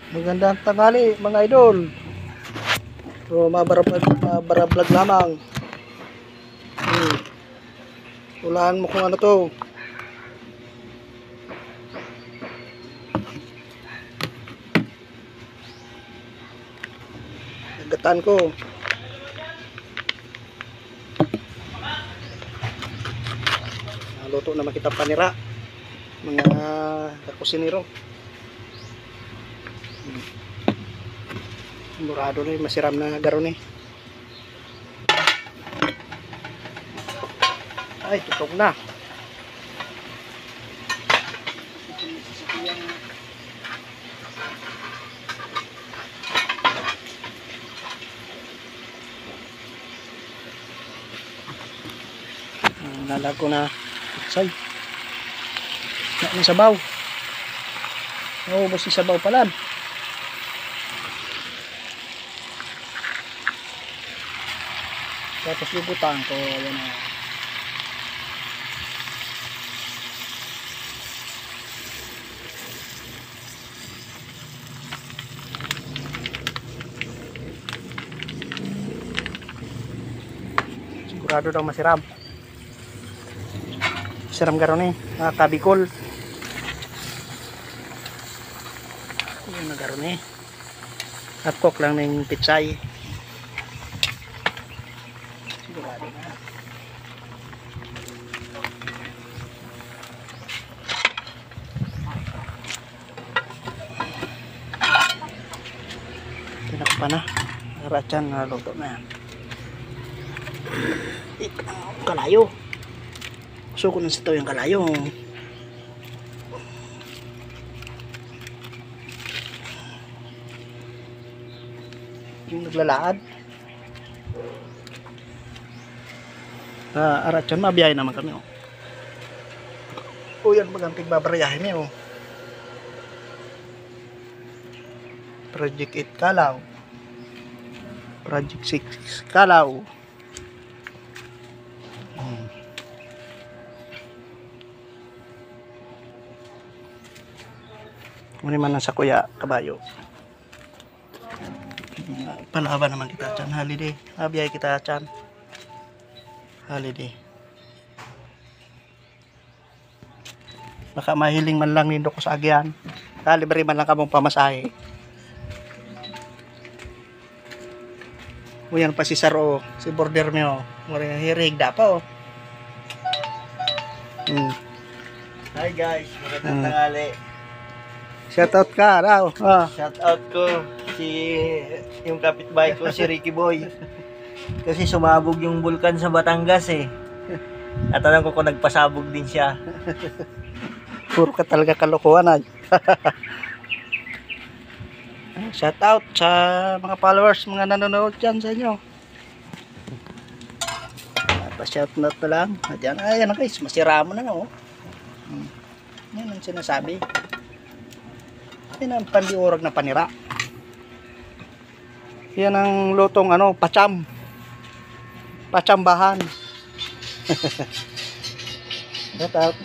Magandang tanghali mga idol. So mabarablog lamang. Ulaan mo kung ano to. Nagatan ko. Luto naman kita panira mga kakusinero. Murado na masiram na garon eh. Ay, tutok na. Nalago na say. May sabaw. Naubos si sabaw pala. Tapos lubutan ko, ayan na. Sigurado daw masiram. Masiram garon eh, kabikol. Ayan na garon eh. At cook lang ng pitsay. Sigurado na. Tinakpa na. Ratsan na luto na yan. Kalayo. Gusto ko nang sitaw yung kalayo. Yung naglalaad. Aratsan, mabiyahe naman kami. O yan magantig babarayahin niyo. Project 8 Kalaw. Project 6 Kalaw. Muni man sa kuya kabayo. Palaban naman kita chan holiday. Abiyay kita chan holiday. Baka mahiling man lang nindo ko sa agyan. Libre man lang kamong pamasahe. Uyan pa si Saro, si border mo. Mura hirig da pa oh. Hi guys, magandang tanghali. Shoutout ka raw. Shout out ko yung kapitbahay ko si Ricky Boy. Kasi sumabog yung bulkan sa Batangas eh. At alam ko kung nagpasabog din siya. Puro ka talaga kalokohan ay. Shoutout sa mga followers, mga nanonood dyan sa inyo. Pa-shoutout na lang. Ayan na guys, masira mo na no. Yan ang sinasabi. Yan ang pandiurag na panira. Yan ang lutong pacham. Pachambahan. Shoutout.